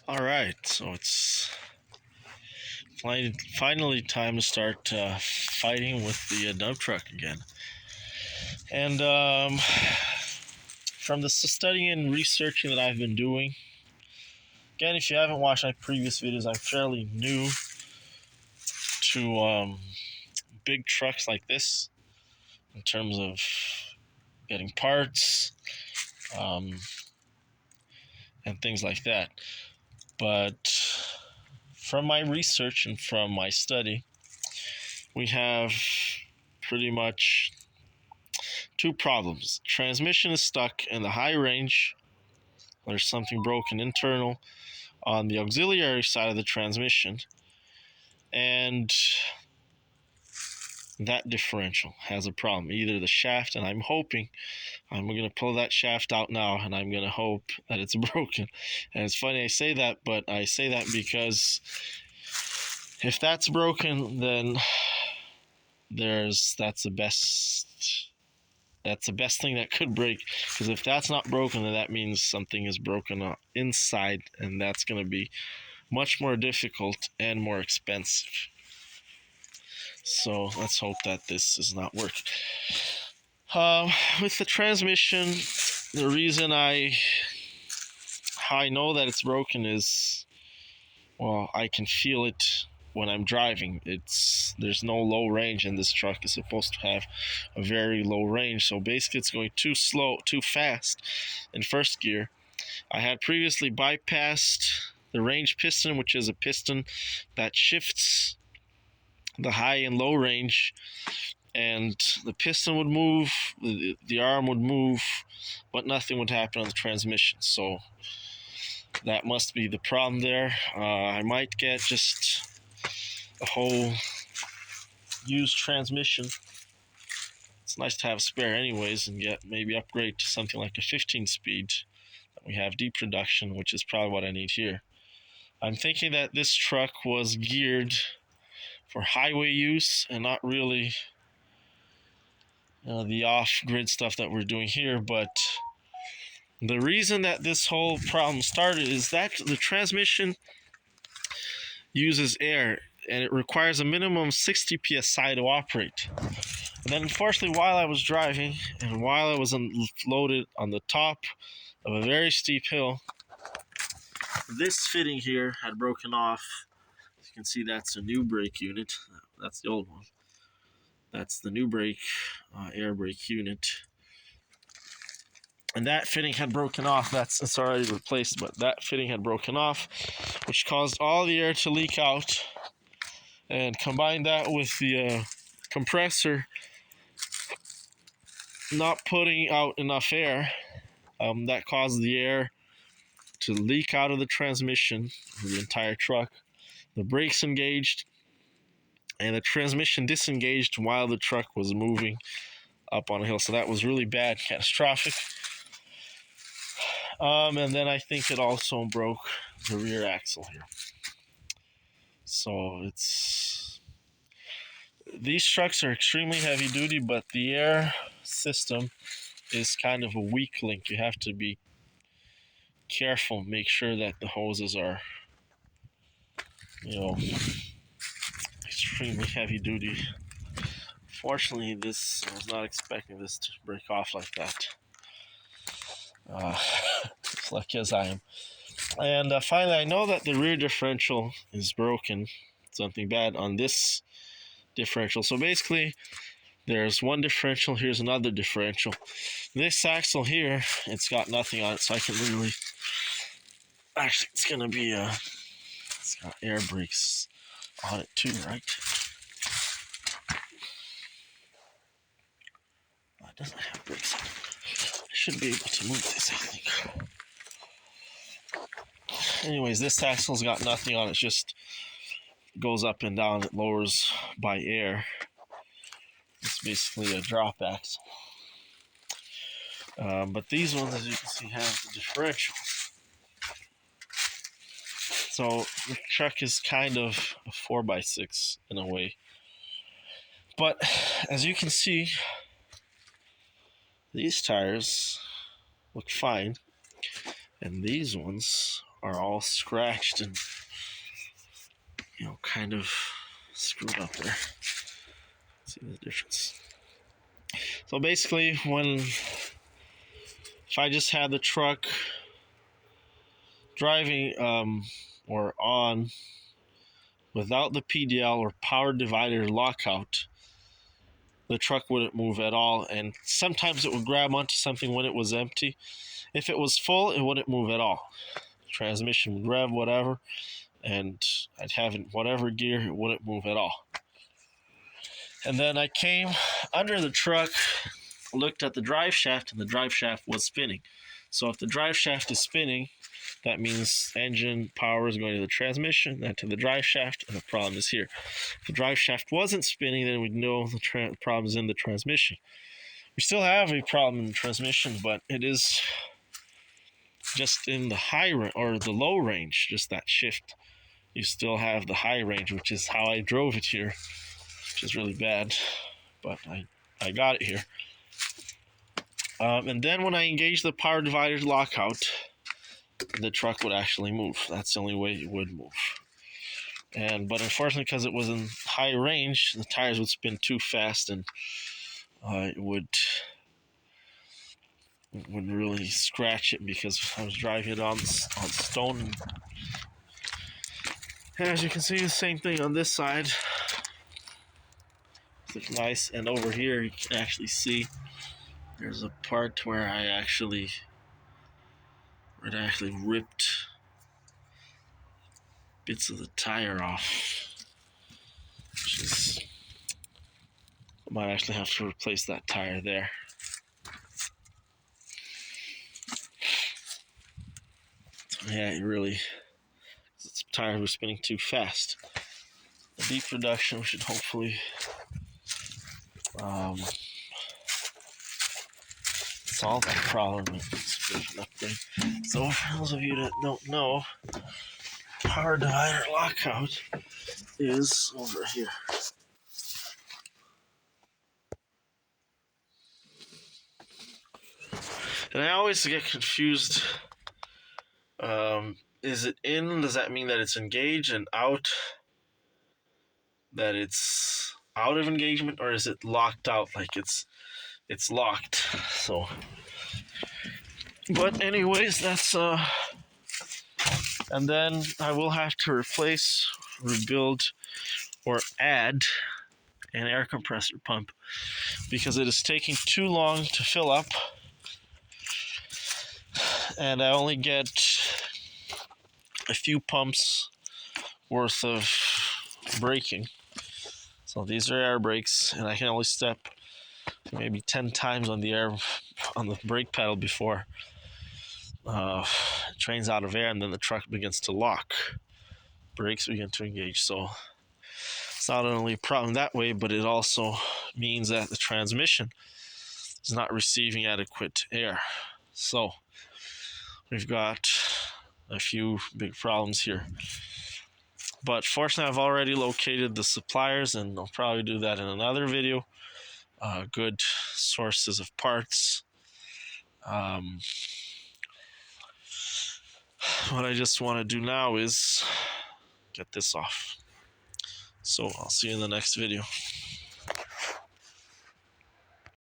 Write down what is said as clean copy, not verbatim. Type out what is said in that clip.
All right, so it's finally time to start fighting with the dump truck again. And from the studying and researching that I've been doing, again, if you haven't watched my previous videos, I'm fairly new to big trucks like this in terms of getting parts and things like that. But from my research and from my study, we have pretty much two problems. Transmission is stuck in the high range. There's something broken internal on the auxiliary side of the transmission, and that differential has a problem. Either the shaft, and I'm hoping I'm going to pull that shaft out now, and I'm going to hope that it's broken. And it's funny I say that, but I say that because if that's broken, then that's the best thing that could break, because if that's not broken, then that means something is broken inside, and that's going to be much more difficult and more expensive. So let's hope that this is not working. With the transmission, the reason how I know that it's broken is, well, I can feel it when I'm driving. There's no low range in this truck. It's supposed to have a very low range, so basically it's going too fast in first gear. I had previously bypassed the range piston, which is a piston that shifts the high and low range, and the piston would move, the arm would move, but nothing would happen on the transmission. So that must be the problem there. I might get just a whole used transmission. It's nice to have a spare anyways, and maybe upgrade to something like a 15-speed that we have deep reduction, which is probably what I need here. I'm thinking that this truck was geared for highway use and not really the off-grid stuff that we're doing here. But the reason that this whole problem started is that the transmission uses air, and it requires a minimum 60 psi to operate. And then unfortunately, while I was driving and while I was loaded on the top of a very steep hill, this fitting here had broken off. As you can see, that's a new brake unit. That's the old one. That's the new air brake unit. And that fitting had broken off. It's already replaced, but that fitting had broken off, which caused all the air to leak out. And combine that with the compressor not putting out enough air, that caused the air to leak out of the transmission, the entire truck. The brakes engaged, and the transmission disengaged while the truck was moving up on a hill. So that was really bad, catastrophic. And then I think it also broke the rear axle here. So these trucks are extremely heavy duty, but the air system is kind of a weak link. You have to be careful, make sure that the hoses are, extremely heavy duty. Fortunately, I was not expecting this to break off like that. As lucky as I am. And finally, I know that the rear differential is broken, something bad on this differential. So basically, there's one differential, here's another differential. This axle here, it's got nothing on it, so I can literally, actually it's gonna be it's got air brakes on it too, right? Oh, it doesn't have brakes on it. I should be able to move this, I think. Anyways, this axle's got nothing on it, just goes up and down, it lowers by air. It's basically a drop axle. But these ones, as you can see, have the differential. So the truck is kind of a 4x6 in a way. But as you can see, these tires look fine, and these ones are all scratched and, kind of screwed up there. See the difference. So basically, if I just had the truck driving or on without the PDL or power divider lockout, the truck wouldn't move at all, and sometimes it would grab onto something when it was empty. If it was full, it wouldn't move at all. Transmission would rev, whatever, and I'd have it in whatever gear, it wouldn't move at all. And then I came under the truck, looked at the drive shaft, and the drive shaft was spinning. So if the drive shaft is spinning, that means engine power is going to the transmission, then to the drive shaft, and the problem is here. If the drive shaft wasn't spinning, then we'd know the problem is in the transmission. We still have a problem in the transmission, but it is just in the or the low range, just that shift. You still have the high range, which is how I drove it here, which is really bad, but I got it here. And then when I engaged the power divider lockout, the truck would actually move. That's the only way it would move. But unfortunately, because it was in high range, the tires would spin too fast, and it would really scratch it because I was driving it on stone. And as you can see, the same thing on this side. It's nice, and over here you can actually see there's a part where it actually ripped bits of the tire off, which is, I might actually have to replace that tire there. Yeah, the tire was spinning too fast. The beep reduction should hopefully solve the problem with this upgrade. So for those of you that don't know, power divider lockout is over here. And I always get confused. Is it in? Does that mean that it's engaged, and out? That it's out of engagement, or is it locked out? Like it's locked. So, but anyways, that's and then I will have to replace, rebuild, or add an air compressor pump because it is taking too long to fill up, and I only get a few pumps worth of braking. So these are air brakes, and I can only step maybe 10 times on the brake pedal before it trains out of air, and then the truck begins to lock. Brakes begin to engage. So it's not only a problem that way, but it also means that the transmission is not receiving adequate air. So we've got a few big problems here. But fortunately, I've already located the suppliers, and I'll probably do that in another video. Good sources of parts. What I just want to do now is get this off. So I'll see you in the next video.